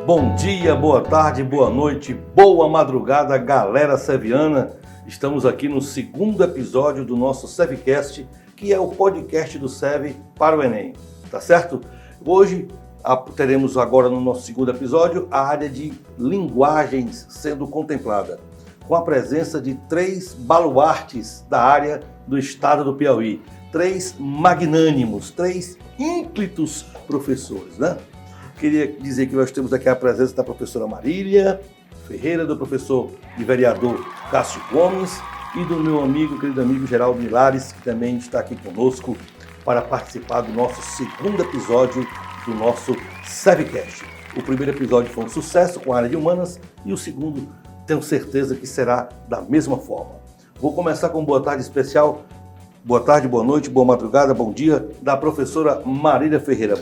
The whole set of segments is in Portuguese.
Bom dia, boa tarde, boa noite, boa madrugada, galera seviana. Estamos aqui no segundo episódio do nosso SEVcast, que é o podcast do SEV para o Enem, tá certo? Hoje teremos agora no nosso segundo episódio a área de linguagens sendo contemplada, com a presença de 3 baluartes da área do estado do Piauí, 3 magnânimos, 3 ínclitos professores, né? Queria dizer que nós temos aqui a presença da professora Marília Ferreira, do professor e vereador Cássio Gomes e do meu querido amigo Geraldo Milares, que também está aqui conosco para participar do nosso segundo episódio do nosso SEVcast. O primeiro episódio foi um sucesso com a área de humanas e o segundo tenho certeza que será da mesma forma. Vou começar com boa tarde especial, boa tarde, boa noite, boa madrugada, bom dia, da professora Marília Ferreira.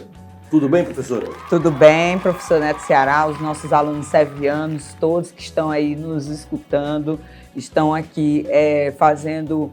Tudo bem, professora? Tudo bem, professor Neto Ceará, os nossos alunos sevianos, todos que estão aí nos escutando, estão aqui fazendo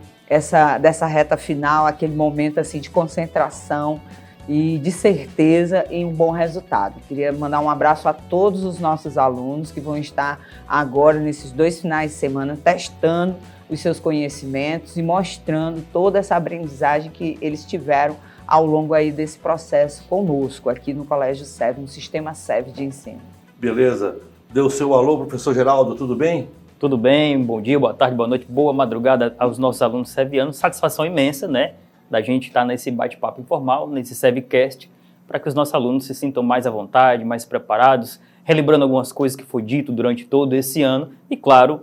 dessa reta final, aquele momento assim, de concentração e de certeza em um bom resultado. Queria mandar um abraço a todos os nossos alunos que vão estar agora, nesses 2 finais de semana, testando os seus conhecimentos e mostrando toda essa aprendizagem que eles tiveram ao longo aí desse processo conosco, aqui no Colégio SEV, no Sistema SEV de ensino. Beleza. Deu o seu alô, professor Geraldo, tudo bem? Tudo bem, bom dia, boa tarde, boa noite, boa madrugada aos nossos alunos sevianos. Satisfação imensa, né, da gente estar nesse bate-papo informal, nesse SEVcast, para que os nossos alunos se sintam mais à vontade, mais preparados, relembrando algumas coisas que foi dito durante todo esse ano e, claro,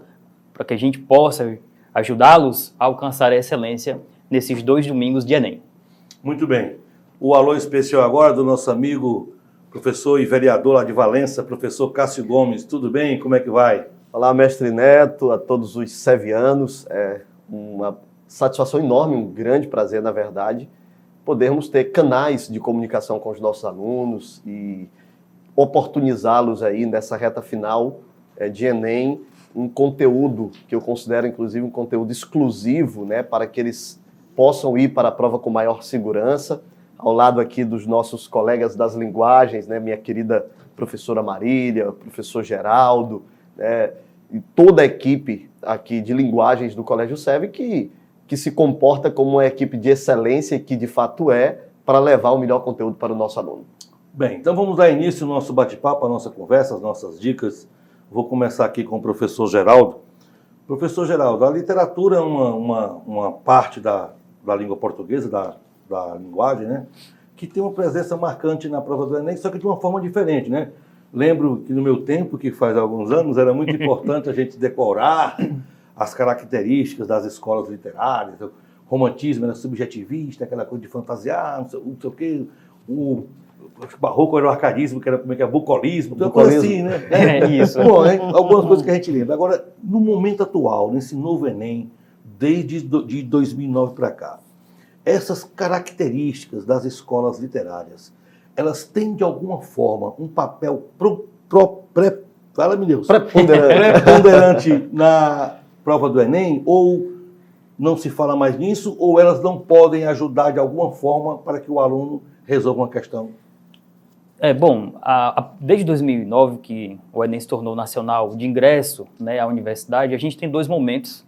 para que a gente possa ajudá-los a alcançar a excelência nesses 2 domingos de Enem. Muito bem. O alô especial agora do nosso amigo, professor e vereador lá de Valença, professor Cássio Gomes. Tudo bem? Como é que vai? Olá, mestre Neto, a todos os sevianos. É uma satisfação enorme, um grande prazer, na verdade, podermos ter canais de comunicação com os nossos alunos e oportunizá-los aí nessa reta final de Enem, um conteúdo que eu considero, inclusive, um conteúdo exclusivo, né, para que eles possam ir para a prova com maior segurança, ao lado aqui dos nossos colegas das linguagens, né, minha querida professora Marília, professor Geraldo, né, e toda a equipe aqui de linguagens do Colégio SEV que se comporta como uma equipe de excelência, que de fato para levar o melhor conteúdo para o nosso aluno. Bem, então vamos dar início ao nosso bate-papo, à nossa conversa, às nossas dicas. Vou começar aqui com o professor Geraldo. Professor Geraldo, a literatura é uma parte da língua portuguesa, da linguagem, né, que tem uma presença marcante na prova do Enem, só que de uma forma diferente, né? Lembro que no meu tempo, que faz alguns anos, era muito importante a gente decorar as características das escolas literárias, o romantismo era subjetivista, aquela coisa de fantasiar, não sei o quê, o barroco era o arcadismo, que era como é que é, bucolismo, uma coisa assim, né? Isso. Bom, algumas coisas que a gente lembra. Agora, no momento atual, nesse novo Enem, desde de 2009 para cá, essas características das escolas literárias, elas têm de alguma forma um papel preponderante na prova do Enem, ou não se fala mais nisso, ou elas não podem ajudar de alguma forma para que o aluno resolva uma questão? Desde 2009, que o Enem se tornou nacional de ingresso, né, à universidade, a gente tem 2 momentos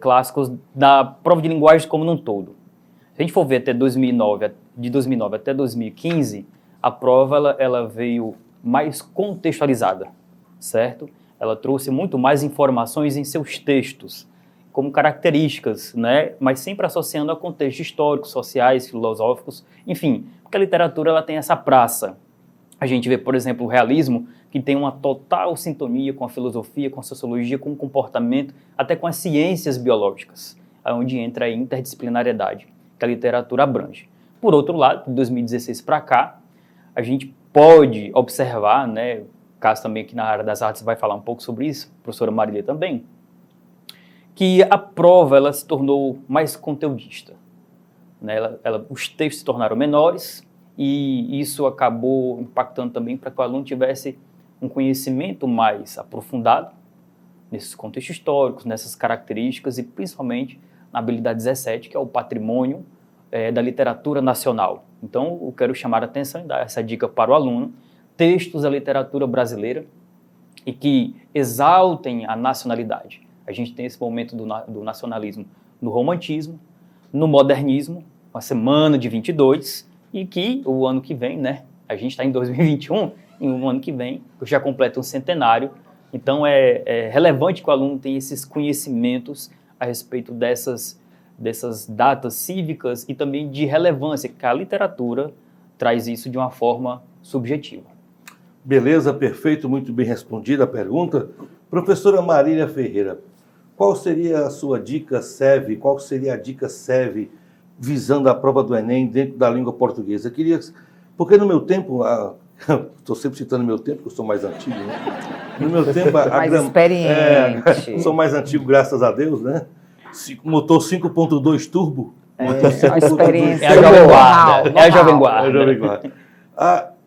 clássicos da prova de linguagem como num todo. Se a gente for ver até de 2009 até 2015, a prova ela veio mais contextualizada, certo? Ela trouxe muito mais informações em seus textos, como características, né? Mas sempre associando a contextos históricos, sociais, filosóficos, enfim, porque a literatura ela tem essa praça. A gente vê, por exemplo, o realismo, que tem uma total sintonia com a filosofia, com a sociologia, com o comportamento, até com as ciências biológicas, onde entra a interdisciplinariedade, que a literatura abrange. Por outro lado, de 2016 para cá, a gente pode observar, né, o caso também aqui na área das artes vai falar um pouco sobre isso, a professora Marília também, que a prova ela se tornou mais conteudista, né? Os textos se tornaram menores, e isso acabou impactando também para que o aluno tivesse um conhecimento mais aprofundado nesses contextos históricos, nessas características e principalmente na habilidade 17, que é o patrimônio da literatura nacional. Então, eu quero chamar a atenção e dar essa dica para o aluno, textos da literatura brasileira e que exaltem a nacionalidade. A gente tem esse momento do nacionalismo no romantismo, no modernismo, uma semana de 22, e que o ano que vem, né? A gente está em 2021, e um ano que vem, já completa um centenário. Então, é relevante que o aluno tenha esses conhecimentos a respeito dessas datas cívicas e também de relevância, que a literatura traz isso de uma forma subjetiva. Beleza, perfeito, muito bem respondida a pergunta. Professora Marília Ferreira, qual seria a sua dica SEV, qual seria a dica SEV visando a prova do Enem dentro da língua portuguesa? Porque no meu tempo, estou sempre citando meu tempo, porque eu sou mais antigo, né? No meu tempo, mais experiente. Sou mais antigo, graças a Deus, né? Motor 5.2 turbo. A experiência. É a Jovem Guarda. É a Jovem Guarda. É a Jovem Guarda.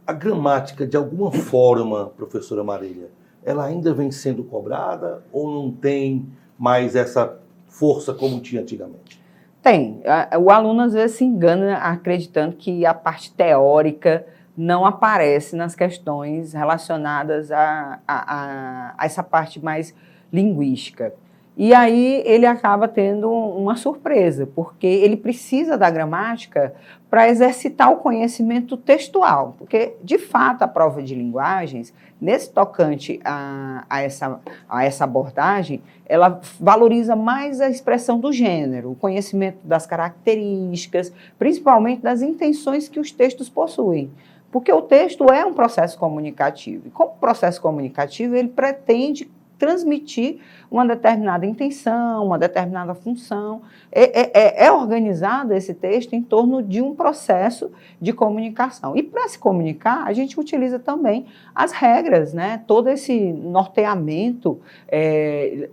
A gramática, de alguma forma, professora Marília, ela ainda vem sendo cobrada ou não tem mais essa força como tinha antigamente? Tem. O aluno, às vezes, se engana acreditando que a parte teórica não aparece nas questões relacionadas a essa parte mais linguística. E aí ele acaba tendo uma surpresa, porque ele precisa da gramática para exercitar o conhecimento textual, porque, de fato, a prova de linguagens, nesse tocante a essa abordagem, ela valoriza mais a expressão do gênero, o conhecimento das características, principalmente das intenções que os textos possuem. Porque o texto é um processo comunicativo, e como processo comunicativo, ele pretende transmitir uma determinada intenção, uma determinada função. É organizado esse texto em torno de um processo de comunicação. E para se comunicar, a gente utiliza também as regras, né? Todo esse norteamento,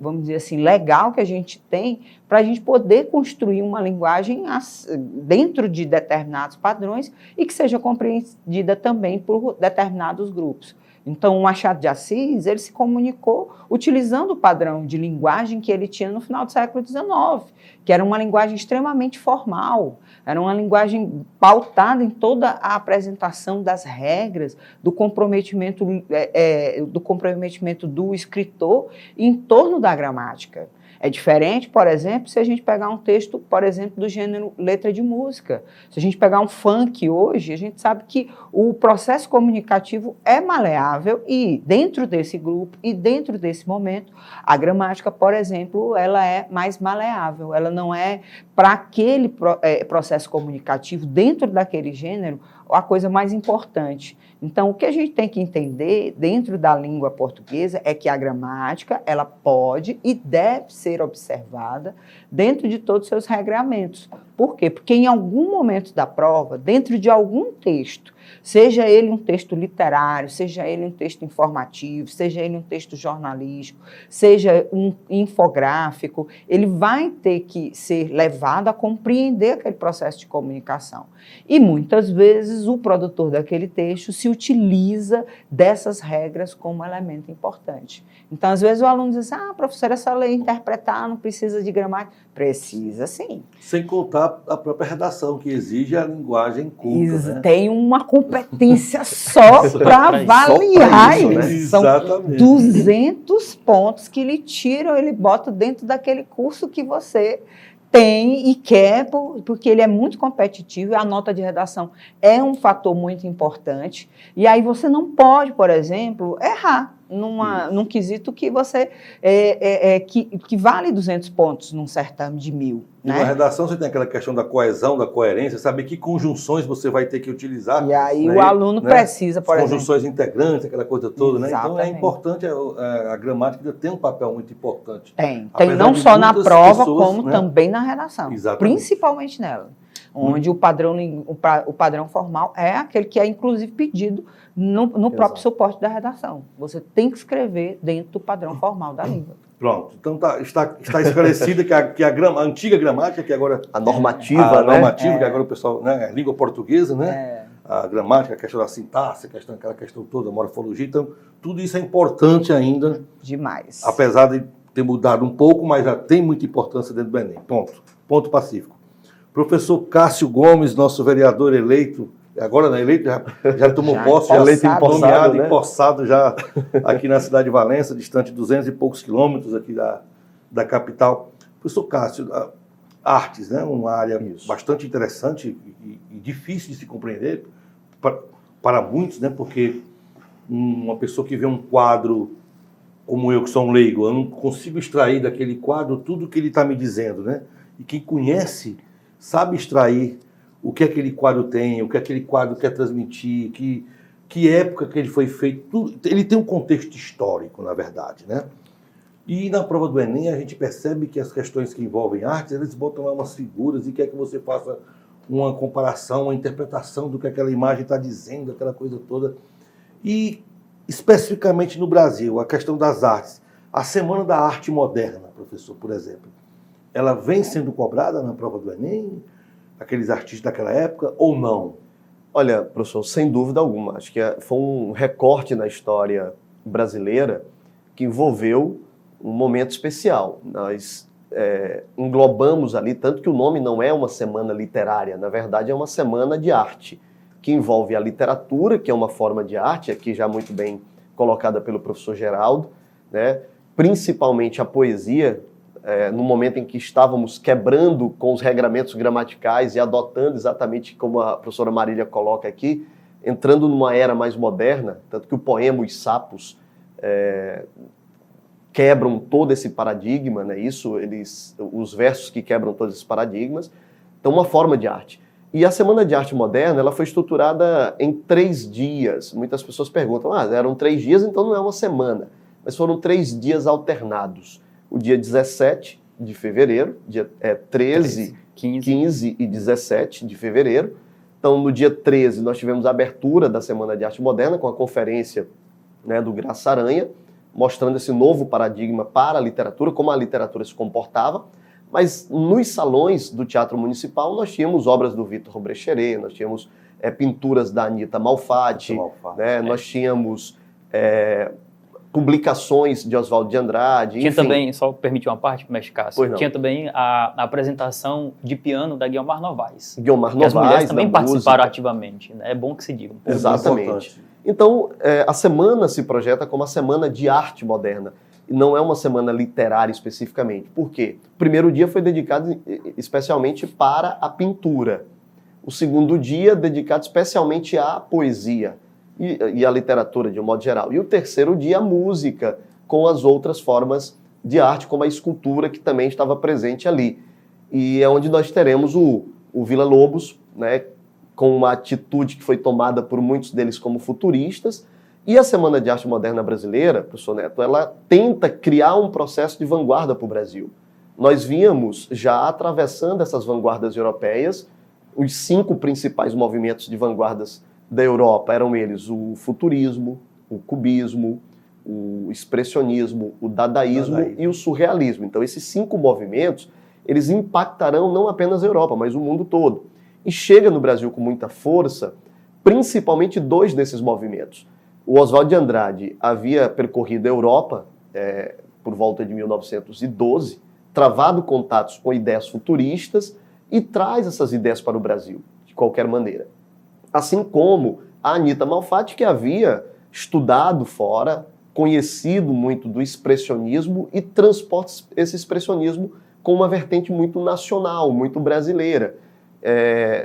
vamos dizer assim, legal que a gente tem para a gente poder construir uma linguagem dentro de determinados padrões e que seja compreendida também por determinados grupos. Então, o Machado de Assis, ele se comunicou utilizando o padrão de linguagem que ele tinha no final do século XIX, que era uma linguagem extremamente formal, era uma linguagem pautada em toda a apresentação das regras, do comprometimento do escritor em torno da gramática. É diferente, por exemplo, se a gente pegar um texto, por exemplo, do gênero letra de música. Se a gente pegar um funk hoje, a gente sabe que o processo comunicativo é maleável e dentro desse grupo e dentro desse momento, a gramática, por exemplo, ela é mais maleável. Ela não é para aquele processo comunicativo dentro daquele gênero a coisa mais importante. Então, o que a gente tem que entender dentro da língua portuguesa é que a gramática, ela pode e deve ser observada dentro de todos os seus regramentos. Por quê? Porque em algum momento da prova, dentro de algum texto, seja ele um texto literário, seja ele um texto informativo, seja ele um texto jornalístico, seja um infográfico, ele vai ter que ser levado a compreender aquele processo de comunicação. E muitas vezes o produtor daquele texto se utiliza dessas regras como elemento importante. Então, às vezes o aluno diz, professora, essa lei interpretar não precisa de gramática. Precisa, sim. Sem contar a própria redação, que exige a linguagem culta, né? Tem uma competência só para avaliar isso, né? São Exatamente. 200 pontos que ele tira, ele bota dentro daquele curso que você tem e quer, porque ele é muito competitivo, e a nota de redação é um fator muito importante. E aí você não pode, por exemplo, errar num quesito que você que vale 200 pontos num certame de 1000. Né? Na redação você tem aquela questão da coesão, da coerência, saber que conjunções você vai ter que utilizar. E aí o aluno precisa, por exemplo. Conjunções integrantes, aquela coisa toda, né? Exatamente. Então é importante, a gramática tem um papel muito importante. Tem não só na prova, como né? também na redação. Exatamente. Principalmente nela. Onde o padrão formal é aquele que é, inclusive, pedido no próprio suporte da redação. Você tem que escrever dentro do padrão formal da língua. Pronto. Então está esclarecido que a antiga gramática, que agora... A normativa, que agora o pessoal... Né, a língua portuguesa, né? A gramática, a questão da sintaxe, aquela questão toda, a morfologia. Então, tudo isso é importante ainda. Demais. Apesar de ter mudado um pouco, mas já tem muita importância dentro do Enem. Ponto pacífico. Professor Cássio Gomes, nosso vereador eleito agora né, eleito, já tomou Já posse, já eleito empossado, nomeado, né? empossado já aqui na cidade de Valença, distante de 200 e poucos quilômetros aqui da capital. Professor Cássio, artes, né, uma área Isso. bastante interessante e difícil de se compreender para muitos, né, porque uma pessoa que vê um quadro como eu, que sou um leigo, eu não consigo extrair daquele quadro tudo que ele está me dizendo, né? E quem conhece sabe extrair o que aquele quadro tem, o que aquele quadro quer transmitir, que época que ele foi feito. Tudo, ele tem um contexto histórico, na verdade, né? E na prova do Enem a gente percebe que as questões que envolvem artes, eles botam lá umas figuras e quer que você faça uma comparação, uma interpretação do que aquela imagem está dizendo, aquela coisa toda. E especificamente no Brasil, a questão das artes. A Semana da Arte Moderna, professor, por exemplo, ela vem sendo cobrada na prova do Enem? Aqueles artistas daquela época, ou não? Olha, professor, sem dúvida alguma. Acho que foi um recorte na história brasileira que envolveu um momento especial. Nós englobamos ali, tanto que o nome não é uma semana literária, na verdade é uma semana de arte, que envolve a literatura, que é uma forma de arte, aqui já muito bem colocada pelo professor Geraldo, né? Principalmente a poesia, no momento em que estávamos quebrando com os regramentos gramaticais e adotando exatamente como a professora Marília coloca aqui, entrando numa era mais moderna, tanto que o poema Os Sapos quebram todo esse paradigma, né? Os versos que quebram todos esses paradigmas, então uma forma de arte. E a Semana de Arte Moderna, ela foi estruturada em 3 dias. Muitas pessoas perguntam, eram 3 dias, então não é uma semana. Mas foram 3 dias alternados. O dia 17 de fevereiro, dia 13, 15 e 17 de fevereiro. Então, no dia 13, nós tivemos a abertura da Semana de Arte Moderna, com a conferência, né, do Graça Aranha, mostrando esse novo paradigma para a literatura, como a literatura se comportava. Mas nos salões do Teatro Municipal nós tínhamos obras do Victor Brecheret, nós tínhamos pinturas da Anita Malfatti, né? Nós tínhamos publicações de Oswald de Andrade. Tinha enfim. também, só permitir uma parte, Mestre Cássio, Pois não. tinha também a apresentação de piano da Guiomar Novaes. Guiomar Que as mulheres Novaes, também da participaram música. ativamente, né? É bom que se diga. Exatamente. Então, a semana se projeta como a Semana de Arte Moderna. E não é uma semana literária especificamente. Por quê? O primeiro dia foi dedicado especialmente para a pintura. O segundo dia dedicado especialmente à poesia e à literatura de um modo geral. E o terceiro dia a música, com as outras formas de arte, como a escultura que também estava presente ali. E é onde nós teremos o Vila Lobos, né, com uma atitude que foi tomada por muitos deles como futuristas. E a Semana de Arte Moderna Brasileira, professor Neto, ela tenta criar um processo de vanguarda para o Brasil. Nós víamos já atravessando essas vanguardas europeias, os 5 principais movimentos de vanguardas da Europa eram eles o futurismo, o cubismo, o expressionismo, o dadaísmo e o surrealismo. Então esses 5 movimentos, eles impactarão não apenas a Europa, mas o mundo todo. E chega no Brasil com muita força, principalmente 2 desses movimentos. O Oswald de Andrade havia percorrido a Europa por volta de 1912, travado contatos com ideias futuristas e traz essas ideias para o Brasil, de qualquer maneira. Assim como a Anita Malfatti, que havia estudado fora, conhecido muito do expressionismo e transporta esse expressionismo com uma vertente muito nacional, muito brasileira.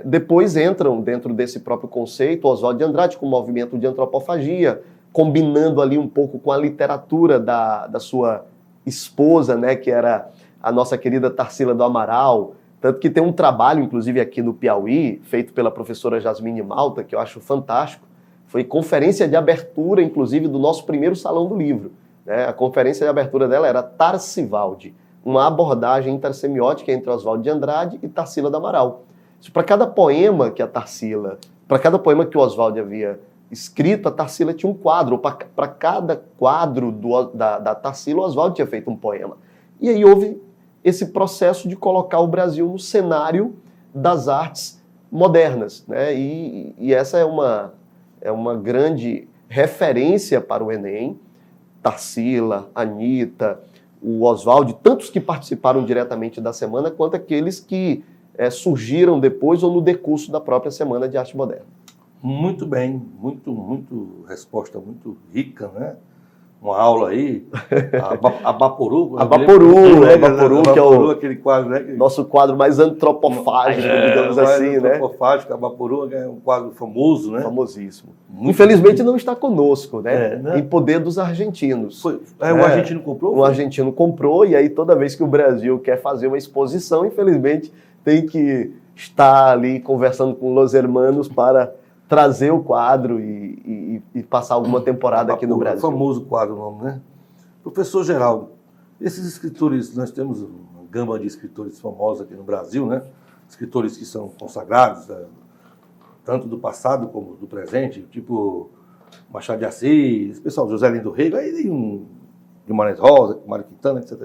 Depois entram dentro desse próprio conceito Oswald de Andrade com o movimento de antropofagia, combinando ali um pouco com a literatura da sua esposa, né, que era a nossa querida Tarsila do Amaral. Tanto que tem um trabalho, inclusive aqui no Piauí, feito pela professora Jasmine Malta, que eu acho fantástico. Foi conferência de abertura, inclusive, do nosso primeiro Salão do Livro, né? A conferência de abertura dela era Tarsivaldi, uma abordagem intersemiótica entre Oswald de Andrade e Tarsila do Amaral. Para cada poema que que o Oswald havia escrito, a Tarsila tinha um quadro. Para cada quadro da Tarsila, o Oswald tinha feito um poema. E aí houve esse processo de colocar o Brasil no cenário das artes modernas, né? E essa é uma grande referência para o Enem. Tarsila, Anita, o Oswald, tantos que participaram diretamente da semana, quanto aqueles que surgiram depois ou no decurso da própria Semana de Arte Moderna. Muito bem, resposta muito rica, né? Uma aula aí, Abaporu. Abaporu, que é aquele quadro, né? nosso quadro mais antropofágico, digamos assim, né? Antropofágico, Abaporu é um quadro famoso, né? Famosíssimo. Infelizmente não está conosco, né? né? Em poder dos argentinos. O argentino comprou? O argentino comprou e aí toda vez que o Brasil quer fazer uma exposição, infelizmente tem que estar ali conversando com Los Hermanos para trazer o quadro e passar alguma temporada aqui no Brasil. Famoso quadro o nome, né? Professor Geraldo, esses escritores, nós temos uma gama de escritores famosos aqui no Brasil, né? Escritores que são consagrados, tanto do passado como do presente, tipo Machado de Assis, pessoal, José Lindo Rego, aí tem Guimarães Rosa, Mário Quintana, etc.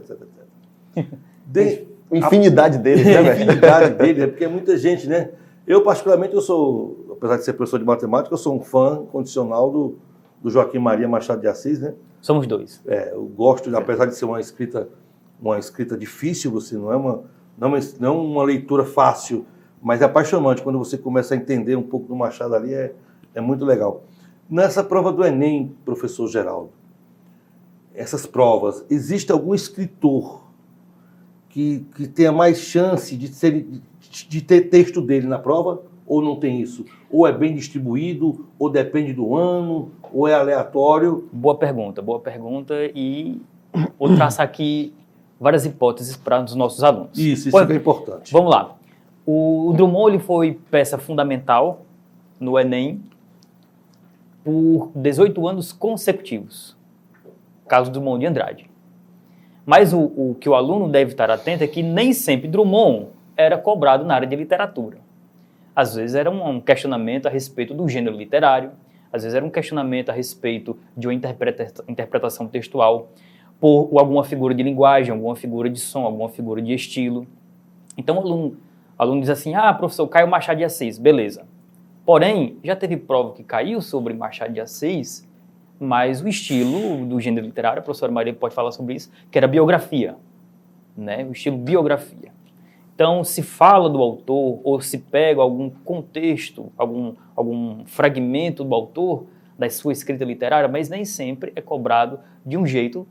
Infinidade deles, né, velho? Infinidade deles, porque é muita gente, né? Eu, particularmente, apesar de ser professor de matemática, eu sou um fã condicional do Joaquim Maria Machado de Assis, né? Somos dois. Eu gosto, apesar de ser uma escrita difícil, você não é uma leitura fácil, mas é apaixonante. Quando você começa a entender um pouco do Machado ali, é muito legal. Nessa prova do Enem, professor Geraldo, essas provas, existe algum escritor que tenha mais chance de ter texto dele na prova, ou não tem isso? Ou é bem distribuído, ou depende do ano, ou é aleatório? Boa pergunta. E vou traçar aqui várias hipóteses para os nossos alunos. Isso é importante. Vamos lá. O Drummond ele foi peça fundamental no Enem por 18 anos consecutivos. Caso Drummond de Andrade. Mas o que o aluno deve estar atento é que nem sempre Drummond era cobrado na área de literatura. Às vezes era um questionamento a respeito do gênero literário, às vezes era um questionamento a respeito de uma interpretação textual por alguma figura de linguagem, alguma figura de som, alguma figura de estilo. Então o aluno diz assim, professor, caiu Machado de Assis, beleza. Porém, já teve prova que caiu sobre Machado de Assis, mas o estilo do gênero literário, a professora Maria pode falar sobre isso, que era biografia, né? O estilo biografia. Então, se fala do autor ou se pega algum contexto, algum fragmento do autor, da sua escrita literária, mas nem sempre é cobrado de um jeito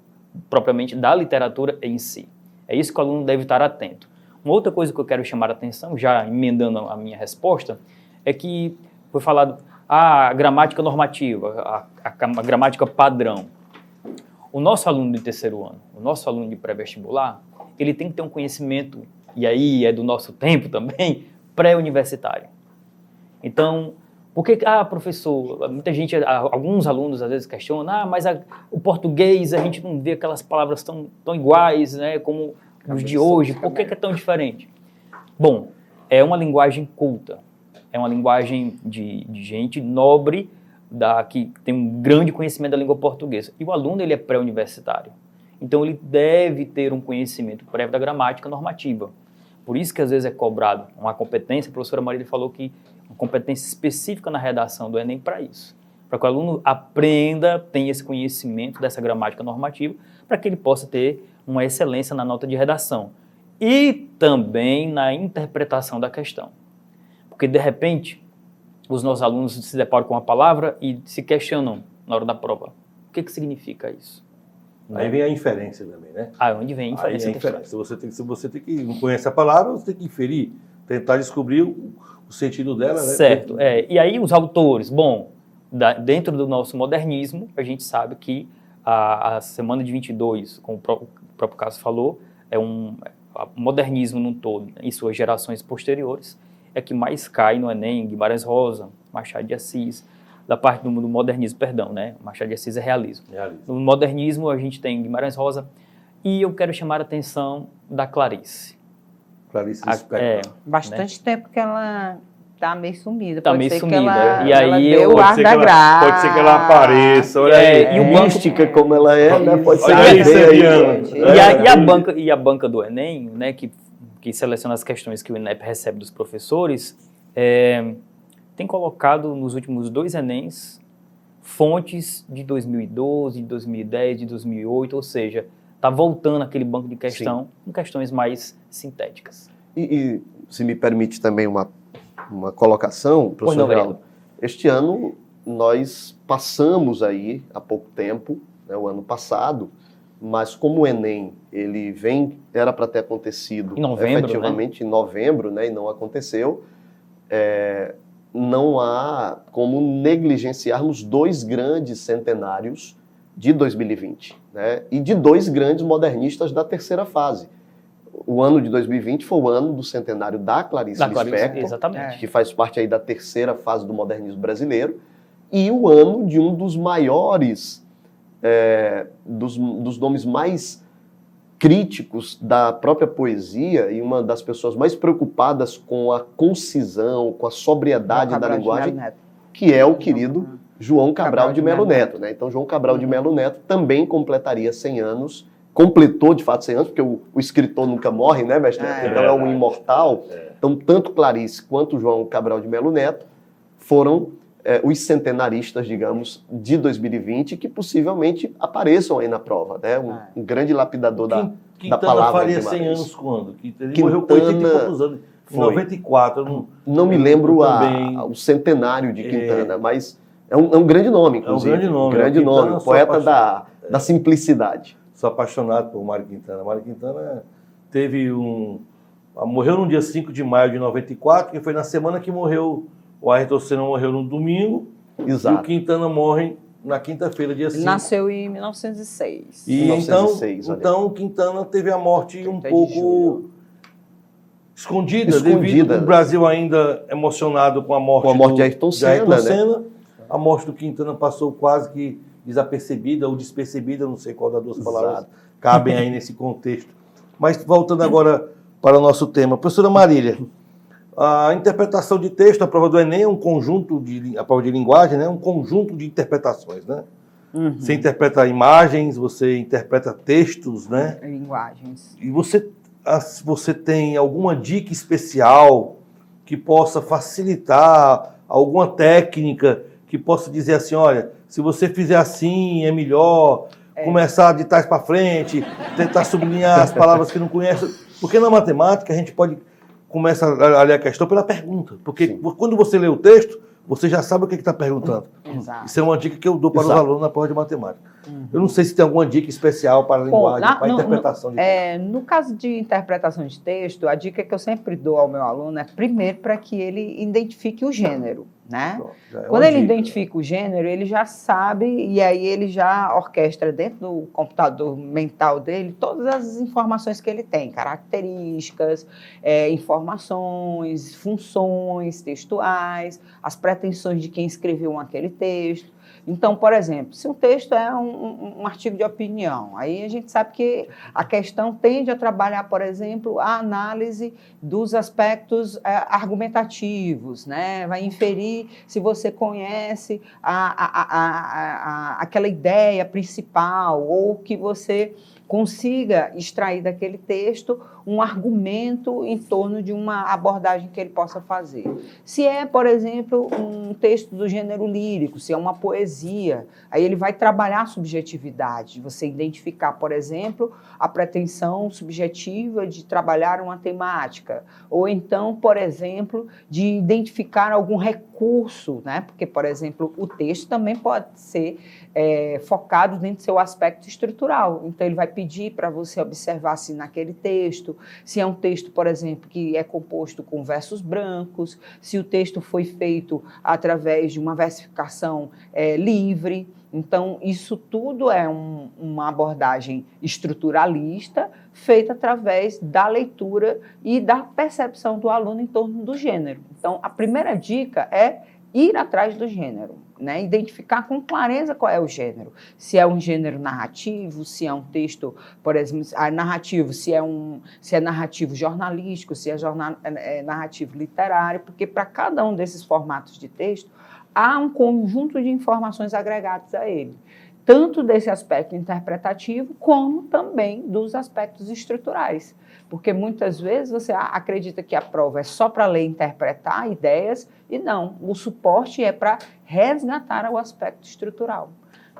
propriamente da literatura em si. É isso que o aluno deve estar atento. Uma outra coisa que eu quero chamar a atenção, já emendando a minha resposta, é que foi falado a gramática normativa, a gramática padrão. O nosso aluno de terceiro ano, o nosso aluno de pré-vestibular, ele tem que ter um conhecimento, e aí é do nosso tempo também, pré-universitário. Então, por que, professor, muita gente, alguns alunos às vezes questionam, mas o português a gente não vê aquelas palavras tão iguais, né, como os de hoje, por que é tão diferente? Bom, é uma linguagem culta, é uma linguagem de gente nobre, que tem um grande conhecimento da língua portuguesa. E o aluno ele é pré-universitário. Então ele deve ter um conhecimento prévio da gramática normativa. Por isso que às vezes é cobrado uma competência, a professora Marília falou que uma competência específica na redação do Enem para isso. Para que o aluno aprenda, tenha esse conhecimento dessa gramática normativa, para que ele possa ter uma excelência na nota de redação. E também na interpretação da questão. Porque, de repente, os nossos alunos se deparam com uma palavra e se questionam na hora da prova. O que significa isso? Aí vem a inferência também, né? Onde vem a inferência? Se você tem que não conhece a palavra, você tem que inferir, tentar descobrir o sentido dela, né? Certo. E aí os autores, dentro do nosso modernismo, a gente sabe que a Semana de 22, como o próprio Cássio falou, o modernismo num todo, em suas gerações posteriores, é que mais cai no Enem, Guimarães Rosa, Machado de Assis, da parte do modernismo, né? Machado de Assis é realismo. No modernismo a gente tem Guimarães Rosa e eu quero chamar a atenção da Clarice. Clarice Lispector. Bastante tempo que ela está meio sumida. Está meio sumida. Ela, e aí ela deu o ar da graça. Pode ser que ela apareça, olha aí. E o mística como ela é, né? Pode ser que e a banca do Enem, né, que seleciona as questões que o INEP recebe dos professores, tem colocado nos últimos 2 Enems fontes de 2012, de 2010, de 2008, ou seja, está voltando aquele banco de questão com questões mais sintéticas. E se me permite também uma colocação, professor Geraldo, Este ano nós passamos aí, há pouco tempo, né, o ano passado, mas como o Enem, era para ter acontecido em novembro, efetivamente em novembro, né, e não aconteceu, não há como negligenciarmos 2 grandes centenários de 2020, né, e de 2 grandes modernistas da terceira fase. O ano de 2020 foi o ano do centenário da Clarice Lispector, exatamente. que faz parte aí da terceira fase do modernismo brasileiro, e o ano de um dos maiores, dos nomes mais críticos da própria poesia e uma das pessoas mais preocupadas com a concisão, com a sobriedade da linguagem, que é o querido João Cabral de Melo Neto, né? Então, João Cabral de Melo Neto também completaria 100 anos, completou de fato 100 anos, porque o escritor nunca morre, né, mestre? Então é um imortal. Então, tanto Clarice quanto João Cabral de Melo Neto foram os centenaristas, digamos, de 2020, que possivelmente apareçam aí na prova, né? Um grande lapidador da palavra. Quintana faria 100 anos quando? Ele morreu com 80 e poucos anos. Em 94. Não me lembro o centenário de Quintana, mas é um grande nome, inclusive. É um grande nome. Grande nome, poeta da simplicidade. Sou apaixonado por Mário Quintana. Mário Quintana morreu no dia 5 de maio de 94, que foi na semana que morreu. O Ayrton Senna morreu no domingo. Exato. E o Quintana morre na quinta-feira, dia 5. Ele nasceu em 1906. E 1906, então o Quintana teve a morte um pouco escondida, devido ao Brasil ainda emocionado com a morte de Ayrton Senna, né? A morte do Quintana passou quase que desapercebida ou despercebida, não sei qual das duas palavras cabem aí nesse contexto. Mas voltando agora para o nosso tema. Professora Marília, a interpretação de texto, a prova do Enem é um conjunto a prova de linguagem, né? Um conjunto de interpretações, né? Uhum. Você interpreta imagens, você interpreta textos, né? Linguagens. E você tem alguma dica especial que possa facilitar, alguma técnica que possa dizer assim, olha, se você fizer assim é melhor, começar de trás para frente, tentar sublinhar as palavras que não conhece, porque na matemática a gente pode começar a ler a questão pela pergunta, porque quando você lê o texto, você já sabe o que está perguntando. Exato. Isso é uma dica que eu dou para os alunos na prova de matemática. Eu não sei se tem alguma dica especial para a linguagem, para a interpretação de texto. No caso de interpretação de texto, a dica que eu sempre dou ao meu aluno é, primeiro, para que ele identifique o gênero, né? Quando ele identifica o gênero, ele já sabe, e aí ele já orquestra dentro do computador mental dele todas as informações que ele tem, características, informações, funções textuais, as pretensões de quem escreveu aquele texto. Então, por exemplo, se um texto é um artigo de opinião, aí a gente sabe que a questão tende a trabalhar, por exemplo, a análise dos aspectos argumentativos, né? Vai inferir se você conhece aquela ideia principal ou que você consiga extrair daquele texto um argumento em torno de uma abordagem que ele possa fazer. Se é, por exemplo, um texto do gênero lírico, se é uma poesia, aí ele vai trabalhar a subjetividade, você identificar, por exemplo, a pretensão subjetiva de trabalhar uma temática, ou então, por exemplo, de identificar algum recurso, né? Porque, por exemplo, o texto também pode ser focado dentro do seu aspecto estrutural. Então, ele vai pedir para você observar se naquele texto, se é um texto, por exemplo, que é composto com versos brancos, se o texto foi feito através de uma versificação livre. Então, isso tudo é uma abordagem estruturalista feita através da leitura e da percepção do aluno em torno do gênero. Então, a primeira dica é ir atrás do gênero, né? Identificar com clareza qual é o gênero. Se é um gênero narrativo, se é um texto, por exemplo, narrativo, se é narrativo jornalístico, se é narrativo literário, porque para cada um desses formatos de texto há um conjunto de informações agregadas a ele, tanto desse aspecto interpretativo, como também dos aspectos estruturais. Porque muitas vezes você acredita que a prova é só para ler e interpretar ideias, e não, o suporte é para resgatar o aspecto estrutural.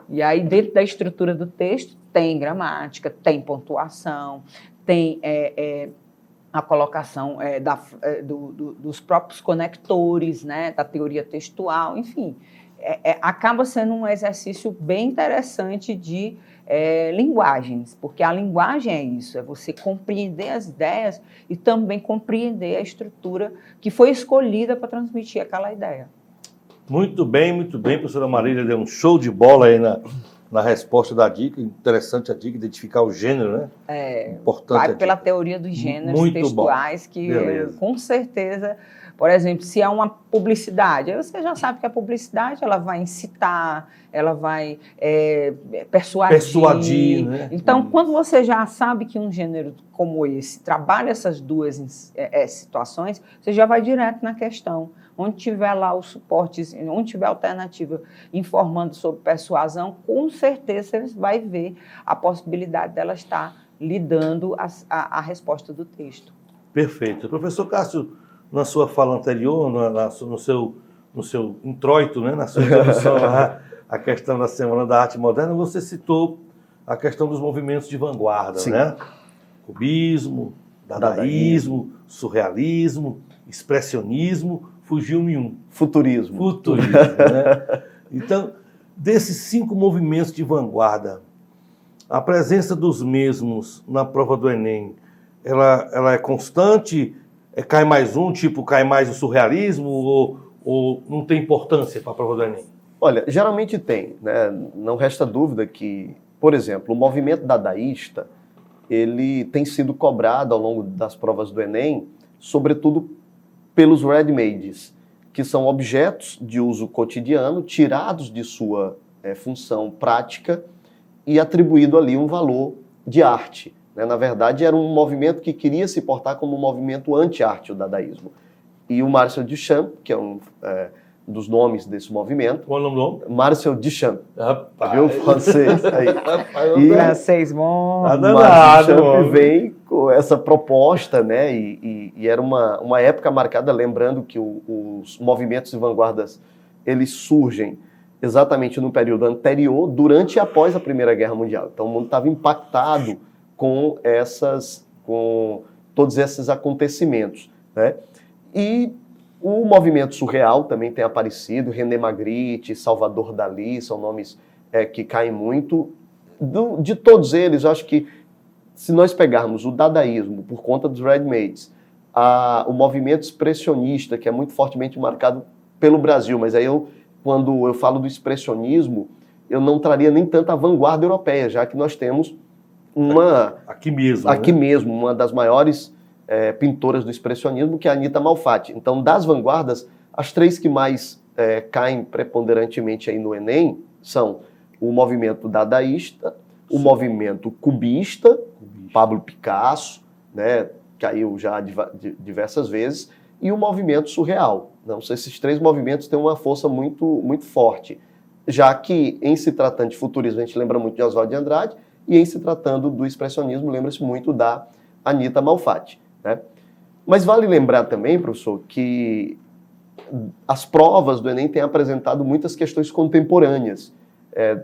E aí, dentro da estrutura do texto, tem gramática, tem pontuação, tem a colocação dos próprios conectores, né, da teoria textual, enfim. Acaba sendo um exercício bem interessante de linguagens, porque a linguagem é isso, é você compreender as ideias e também compreender a estrutura que foi escolhida para transmitir aquela ideia. Muito bem, professora Marília, deu um show de bola aí na resposta da dica. Interessante a dica, identificar o gênero, né? Importante. Vai pela teoria dos gêneros muito textuais, bom. Que Beleza. Com certeza, por exemplo, se há uma publicidade, aí você já sabe que a publicidade ela vai incitar, ela vai persuadir. Né? Então, quando você já sabe que um gênero como esse trabalha essas duas situações, você já vai direto na questão. Onde tiver lá os suportes, onde tiver alternativa informando sobre persuasão, com certeza você vai ver a possibilidade dela estar lhe dando a resposta do texto. Perfeito. Professor Cássio, na sua fala anterior, no seu introito, né, na sua introdução à questão da Semana da Arte Moderna, você citou a questão dos movimentos de vanguarda, Sim. né? Cubismo, dadaísmo, surrealismo, expressionismo, fugiu-me um. Futurismo. Né? Então, desses 5 movimentos de vanguarda, a presença dos mesmos na prova do Enem, ela é constante? Cai mais um, tipo, cai mais o surrealismo ou não tem importância para a prova do Enem? Olha, geralmente tem, né? Não resta dúvida que, por exemplo, o movimento dadaísta, ele tem sido cobrado ao longo das provas do Enem, sobretudo pelos ready-mades, que são objetos de uso cotidiano tirados de sua função prática e atribuído ali um valor de arte. Né? Na verdade, era um movimento que queria se portar como um movimento anti-arte, o dadaísmo. E o Marcel Duchamp, que é um dos nomes desse movimento... Qual é o nome do homem? Marcel Duchamp. Rapaz. Viu? Francês. Aí. Francês bom. Marcel Duchamp vem com essa proposta, né? E era uma época marcada, lembrando que os movimentos de vanguardas, eles surgem exatamente no período anterior, durante e após a Primeira Guerra Mundial. Então o mundo estava impactado com todos esses acontecimentos, né? E o movimento surreal também tem aparecido, René Magritte, Salvador Dalí, são nomes que caem muito. De todos eles, eu acho que se nós pegarmos o dadaísmo por conta dos ready-mades, o movimento expressionista, que é muito fortemente marcado pelo Brasil, mas aí quando eu falo do expressionismo, eu não traria nem tanto a vanguarda europeia, já que nós temos Aqui mesmo, uma das maiores pintoras do expressionismo, que é a Anita Malfatti. Então, das vanguardas, as 3 que mais caem preponderantemente aí no Enem são o movimento dadaísta, o movimento cubista, Pablo Picasso, né, caiu já diversas vezes, e o movimento surreal. Então, esses 3 movimentos têm uma força muito, muito forte, já que, em se tratando de futurismo, a gente lembra muito de Oswald de Andrade, e em se tratando do expressionismo, lembra-se muito da Anita Malfatti. Né? Mas vale lembrar também, professor, que as provas do Enem têm apresentado muitas questões contemporâneas,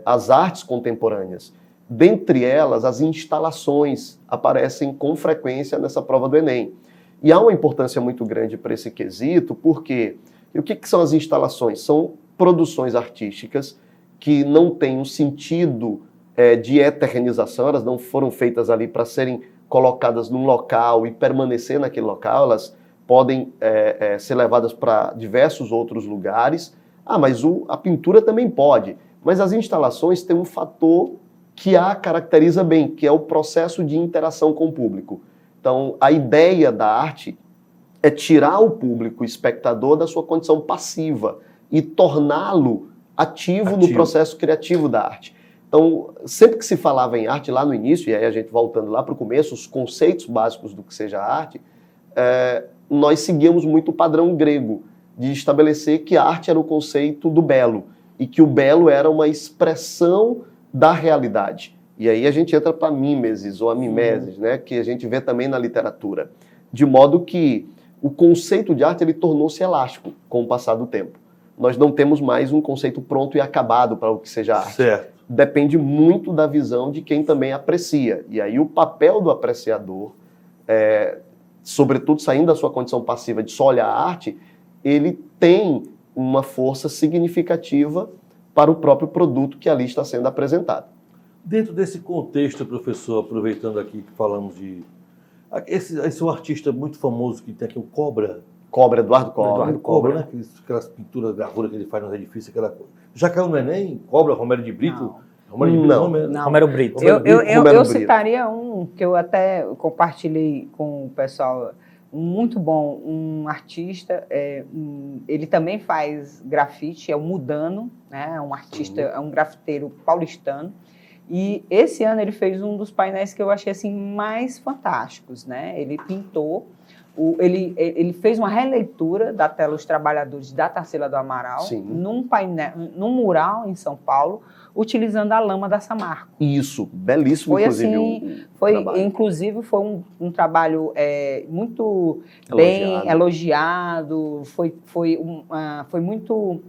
as artes contemporâneas. Dentre elas, as instalações aparecem com frequência nessa prova do Enem. E há uma importância muito grande para esse quesito, porque o que são as instalações? São produções artísticas que não têm um sentido de eternização, elas não foram feitas ali para serem colocadas num local e permanecer naquele local, elas podem ser levadas para diversos outros lugares. Mas a pintura também pode. Mas as instalações têm um fator que a caracteriza bem, que é o processo de interação com o público. Então, a ideia da arte é tirar o público, o espectador, da sua condição passiva e torná-lo ativo no processo criativo da arte. Então, sempre que se falava em arte lá no início, e aí a gente voltando lá para o começo, os conceitos básicos do que seja arte, nós seguíamos muito o padrão grego, de estabelecer que a arte era o conceito do belo, e que o belo era uma expressão da realidade. E aí a gente entra para a mimesis, ou a mimesis, né, que a gente vê também na literatura. De modo que o conceito de arte ele tornou-se elástico com o passar do tempo. Nós não temos mais um conceito pronto e acabado para o que seja arte. Certo. Depende muito da visão de quem também aprecia. E aí o papel do apreciador sobretudo saindo da sua condição passiva de só olhar a arte, ele tem uma força significativa para o próprio produto que ali está sendo apresentado. Dentro desse contexto, professor, aproveitando aqui que falamos de... Esse é um artista muito famoso que tem aqui, o Cobra. Eduardo Cobra. Né? Aquelas pinturas, gravura que ele faz nos edifícios, aquela coisa. Já caiu no Enem? Cobra, Romero de Brito? Romero de Brito, Não. Romero Brito. Eu citaria um que eu até compartilhei com o pessoal, muito bom, um artista, ele também faz grafite, é o Mudano, né? É um artista, é um grafiteiro paulistano. E esse ano ele fez um dos painéis que eu achei assim, mais fantásticos, né? Ele pintou, ele fez uma releitura da tela Os Trabalhadores da Tarsila do Amaral, num painel, num mural em São Paulo, utilizando a lama da Samarco. Isso, belíssimo, foi inclusive. Assim, inclusive foi um trabalho muito bem elogiado, foi muito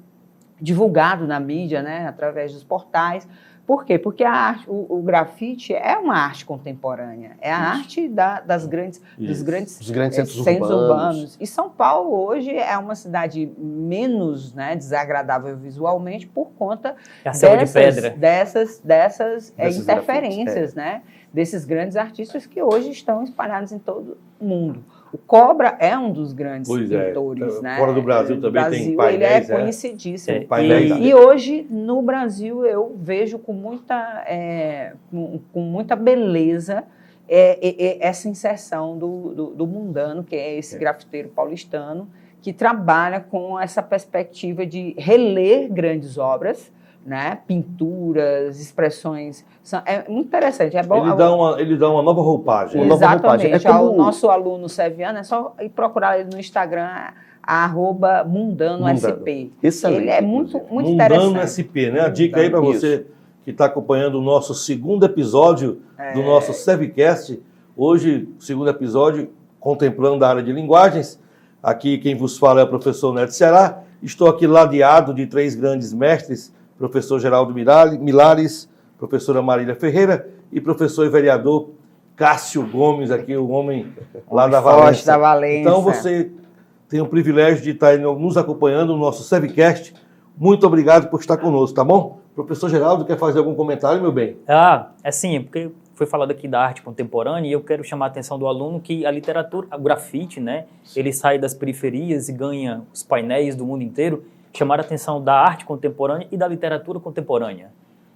divulgado na mídia, né, através dos portais. Por quê? Porque a arte, o grafite é uma arte contemporânea, é a arte dos grandes centros urbanos. E São Paulo hoje é uma cidade menos, né, desagradável visualmente por conta dessas interferências, né, desses grandes artistas que hoje estão espalhados em todo o mundo. O Cobra é um dos grandes pintores, né? Fora do Brasil também tem painéis. Ele é conhecidíssimo. E hoje, no Brasil, eu vejo com muita beleza essa inserção do Mundano, que é esse grafiteiro paulistano, que trabalha com essa perspectiva de reler grandes obras, né? Pinturas, expressões. É muito interessante. É bom, ele dá uma nova roupagem. Exatamente. O nosso aluno seviano é só ir procurar ele no Instagram, @MundanoSP. Excelente. Ele é muito interessante. Mundano SP, né? A dica aí para você que está acompanhando o nosso segundo episódio do nosso Sevcast. Hoje, segundo episódio, contemplando a área de linguagens. Aqui quem vos fala é o professor Neto Ceará. Estou aqui ladeado de 3 grandes mestres, professor Geraldo Milares, professora Marília Ferreira e professor e vereador Cássio Gomes, aqui o homem lá da Valência. Então você tem o privilégio de estar nos acompanhando no nosso Sevcast. Muito obrigado por estar conosco, tá bom? Professor Geraldo, quer fazer algum comentário, meu bem? Porque foi falado aqui da arte contemporânea e eu quero chamar a atenção do aluno que a literatura, o grafite, né, ele sai das periferias e ganha os painéis do mundo inteiro. Chamar a atenção da arte contemporânea e da literatura contemporânea,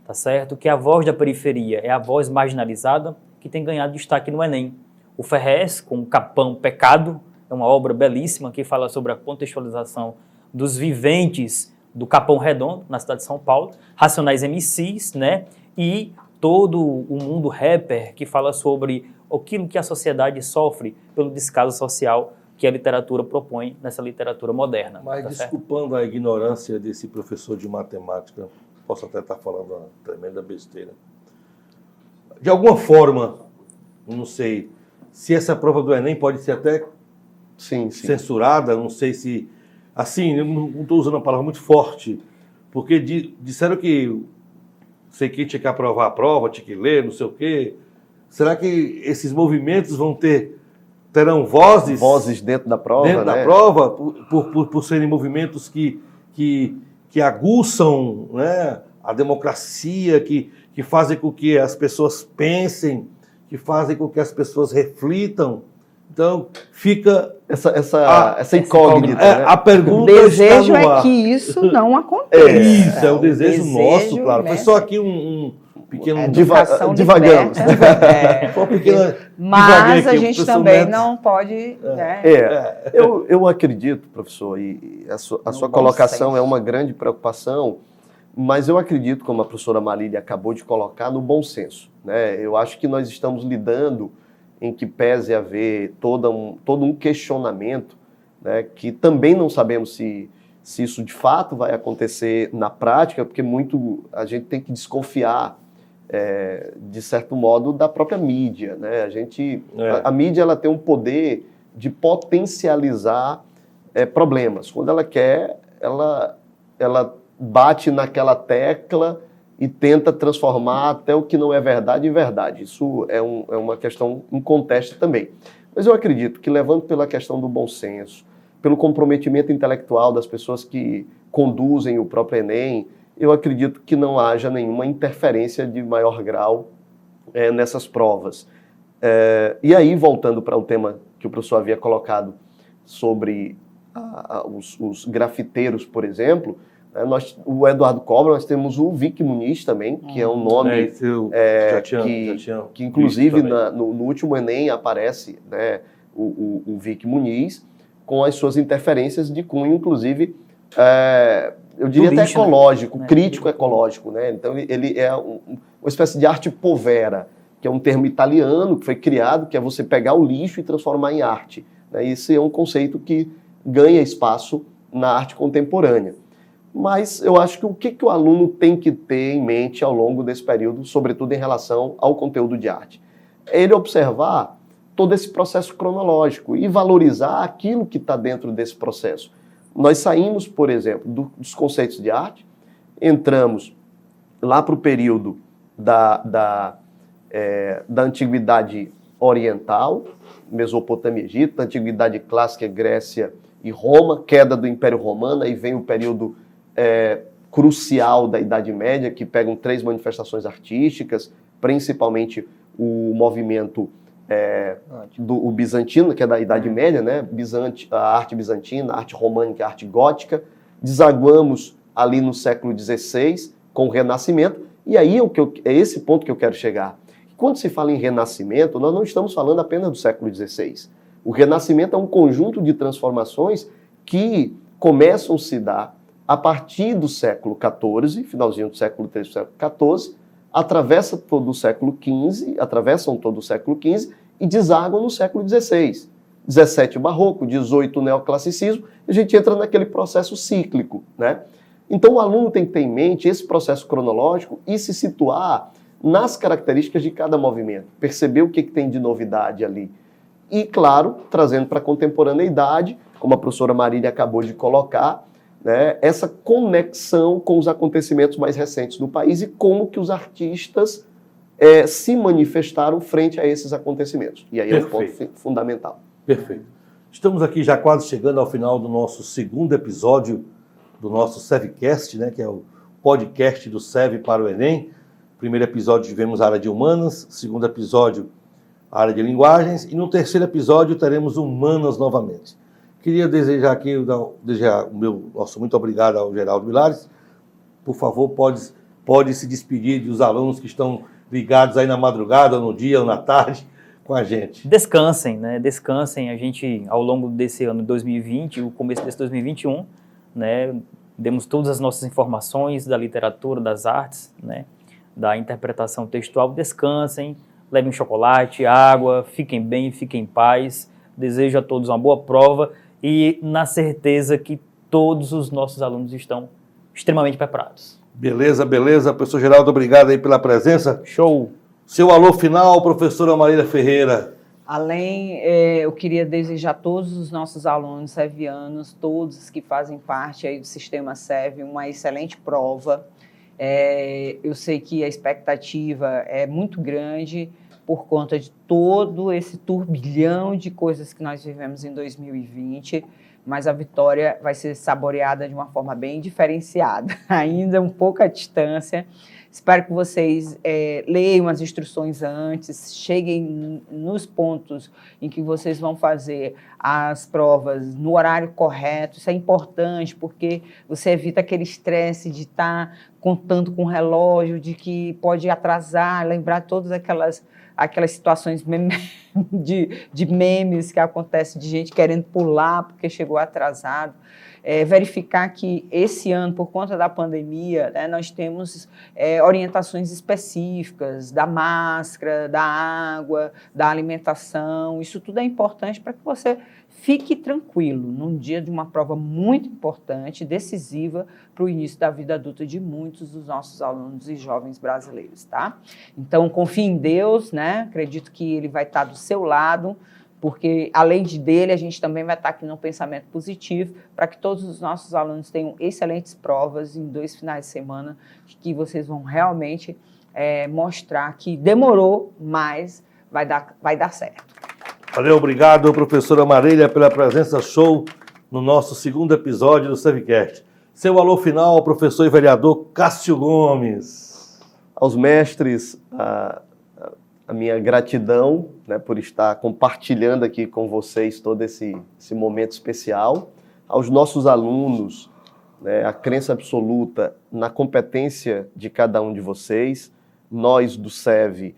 tá certo? Que a voz da periferia é a voz marginalizada que tem ganhado destaque no Enem. O Ferrez, com o Capão Pecado, é uma obra belíssima que fala sobre a contextualização dos viventes do Capão Redondo, na cidade de São Paulo, Racionais MCs, né? E todo o mundo rapper que fala sobre aquilo que a sociedade sofre pelo descaso social que a literatura propõe nessa literatura moderna. Mas tá desculpando a ignorância desse professor de matemática, posso até estar falando uma tremenda besteira. De alguma forma, não sei, se essa prova do Enem pode ser até censurada, não sei se... Assim, eu não estou usando uma palavra muito forte, porque disseram que sei que tinha que aprovar a prova, tinha que ler, não sei o quê. Será que esses movimentos terão vozes dentro da prova, dentro da prova, por serem movimentos que aguçam, né, a democracia, que fazem com que as pessoas pensem, que fazem com que as pessoas reflitam? Então, fica essa incógnita. Né? A pergunta o desejo está no ar. É que isso não aconteça. Isso, é o desejo nosso, claro. Foi só aqui um pequeno... divagamos. Foi uma pequena... Mas a gente também não pode... Eu acredito, professor, e a sua colocação é uma grande preocupação, mas eu acredito, como a professora Marília acabou de colocar, no bom senso. Né? Eu acho que nós estamos lidando em que pese haver todo um questionamento, né, que também não sabemos se isso de fato vai acontecer na prática, porque a gente tem que desconfiar, de certo modo, da própria mídia. Né? A mídia ela tem um poder de potencializar problemas. Quando ela quer, ela bate naquela tecla e tenta transformar até o que não é verdade em verdade. Isso é uma questão inconteste também. Mas eu acredito que, levando pela questão do bom senso, pelo comprometimento intelectual das pessoas que conduzem o próprio Enem, eu acredito que não haja nenhuma interferência de maior grau nessas provas. E aí, voltando para o tema que o professor havia colocado sobre os grafiteiros, por exemplo, o Eduardo Cobra, nós temos o Vic Muniz também, que é um nome que inclusive no último Enem aparece, né, o Vic Muniz, com as suas interferências de cunho, inclusive, eu diria até ecológico, crítico ecológico, né? Então ele é uma espécie de arte povera, que é um termo italiano que foi criado, que é você pegar o lixo e transformar em arte, né? Esse é um conceito que ganha espaço na arte contemporânea. Mas eu acho que o que o aluno tem que ter em mente ao longo desse período, sobretudo em relação ao conteúdo de arte? É ele observar todo esse processo cronológico e valorizar aquilo que está dentro desse processo. Nós saímos, por exemplo, dos conceitos de arte, entramos lá para o período da Antiguidade Oriental, Mesopotâmia e Egito, Antiguidade Clássica, Grécia e Roma, queda do Império Romano, aí vem o período crucial da Idade Média, que pegam 3 manifestações artísticas, principalmente o movimento o bizantino, que é da Idade Média, né? A arte bizantina, a arte românica, a arte gótica. Desaguamos ali no século XVI com o Renascimento, e aí é esse ponto que eu quero chegar. Quando se fala em Renascimento, nós não estamos falando apenas do século XVI. O Renascimento é um conjunto de transformações que começam a se dar a partir do século XIV, finalzinho do século XIII, século XIV, atravessam todo o século XV e desagam no século XVI. 17 o Barroco, 18 o Neoclassicismo, e a gente entra naquele processo cíclico, né? Então o aluno tem que ter em mente esse processo cronológico e se situar nas características de cada movimento, perceber o que tem de novidade ali. E, claro, trazendo para a contemporaneidade, como a professora Marília acabou de colocar, né, essa conexão com os acontecimentos mais recentes do país e como que os artistas se manifestaram frente a esses acontecimentos. E aí é um ponto fundamental. Perfeito. Estamos aqui já quase chegando ao final do nosso segundo episódio do nosso SEVcast, né, que é o podcast do SEV para o Enem. Primeiro episódio tivemos a área de humanas, segundo episódio a área de linguagens e no terceiro episódio teremos humanas novamente. Queria desejar aqui, o meu nosso muito obrigado ao Geraldo Vilares. Por favor, pode se despedir dos alunos que estão ligados aí na madrugada, no dia ou na tarde com a gente. Descansem, né? Descansem. A gente, ao longo desse ano 2020, o começo desse 2021, né, demos todas as nossas informações da literatura, das artes, né, da interpretação textual. Descansem, levem chocolate, água, fiquem bem, fiquem em paz. Desejo a todos uma boa prova e na certeza que todos os nossos alunos estão extremamente preparados. Beleza, beleza. Professor Geraldo, obrigado aí pela presença. Show! Seu alô final, professora Marília Ferreira. Eu queria desejar a todos os nossos alunos sevianos, todos que fazem parte aí do sistema SEV, uma excelente prova. Eu sei que a expectativa é muito grande por conta de todo esse turbilhão de coisas que nós vivemos em 2020, mas a vitória vai ser saboreada de uma forma bem diferenciada, ainda um pouco à distância. Espero que vocês leiam as instruções antes, cheguem nos pontos em que vocês vão fazer as provas no horário correto. Isso é importante porque você evita aquele estresse de estar contando com o relógio, de que pode atrasar, lembrar todas aquelas situações de memes que acontecem de gente querendo pular porque chegou atrasado. Verificar que esse ano, por conta da pandemia, né, nós temos orientações específicas da máscara, da água, da alimentação. Isso tudo é importante para que você fique tranquilo num dia de uma prova muito importante, decisiva para o início da vida adulta de muitos dos nossos alunos e jovens brasileiros, tá? Então, confie em Deus, né? Acredito que Ele vai estar do seu lado, porque, além dele, a gente também vai estar aqui num pensamento positivo para que todos os nossos alunos tenham excelentes provas em 2 finais de semana, que vocês vão realmente mostrar que demorou, mas vai dar certo. Valeu, obrigado, professora Marília, pela presença show no nosso segundo episódio do SEVcast. Seu alô final ao professor e vereador Cássio Gomes. Aos mestres, a minha gratidão, né, por estar compartilhando aqui com vocês todo esse momento especial. Aos nossos alunos, né, a crença absoluta na competência de cada um de vocês. Nós do SEV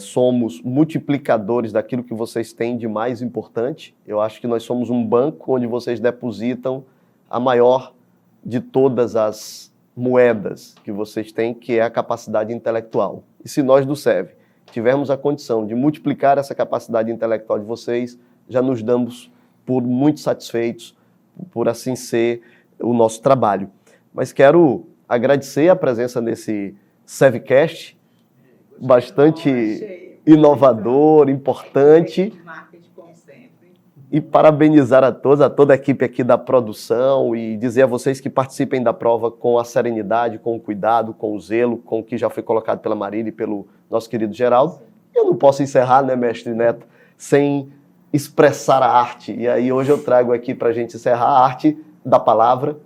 somos multiplicadores daquilo que vocês têm de mais importante. Eu acho que nós somos um banco onde vocês depositam a maior de todas as moedas que vocês têm, que é a capacidade intelectual. E se nós do SEV tivermos a condição de multiplicar essa capacidade intelectual de vocês, já nos damos por muito satisfeitos, por assim ser o nosso trabalho. Mas quero agradecer a presença nesse SEVcast, bastante inovador, importante, e parabenizar a todos, a toda a equipe aqui da produção, e dizer a vocês que participem da prova com a serenidade, com o cuidado, com o zelo, com o que já foi colocado pela Marília e pelo nosso querido Geraldo. Eu não posso encerrar, né, mestre Neto, sem expressar a arte. E aí hoje eu trago aqui para a gente encerrar a arte da palavra,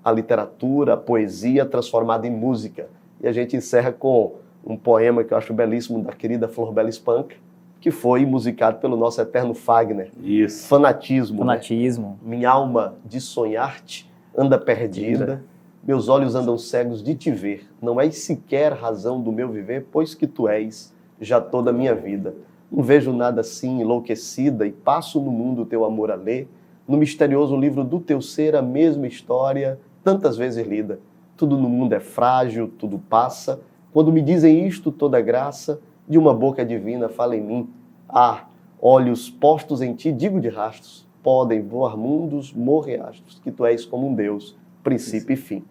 a literatura, a poesia transformada em música. E a gente encerra com um poema que eu acho belíssimo, da querida Flor Bela Espanca, que foi musicado pelo nosso eterno Fagner. Isso. Fanatismo. Fanatismo. Né? Minha alma de sonhar-te anda perdida, meus olhos andam cegos de te ver. Não és sequer razão do meu viver, pois que tu és já toda a minha vida. Não vejo nada assim enlouquecida e passo no mundo o teu amor a ler. No misterioso livro do teu ser, a mesma história, tantas vezes lida. Tudo no mundo é frágil, tudo passa. Quando me dizem isto, toda graça de uma boca divina fala em mim. Ah, olhos postos em ti, digo de rastros, podem voar mundos, morrer astros, que tu és como um Deus, princípio e fim.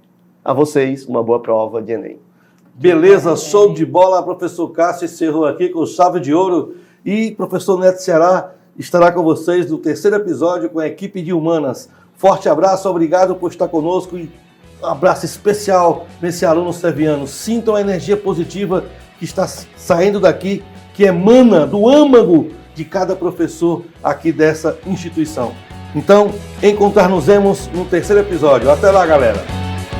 A vocês, uma boa prova de Enem. Beleza, show de bola, professor Cássio encerrou aqui com chave de ouro, e professor Neto Ceará estará com vocês no terceiro episódio com a equipe de Humanas. Forte abraço, obrigado por estar conosco e um abraço especial nesse aluno seviano. Sintam a energia positiva que está saindo daqui, que emana do âmago de cada professor aqui dessa instituição. Então, encontrar-nos-emos no terceiro episódio. Até lá, galera!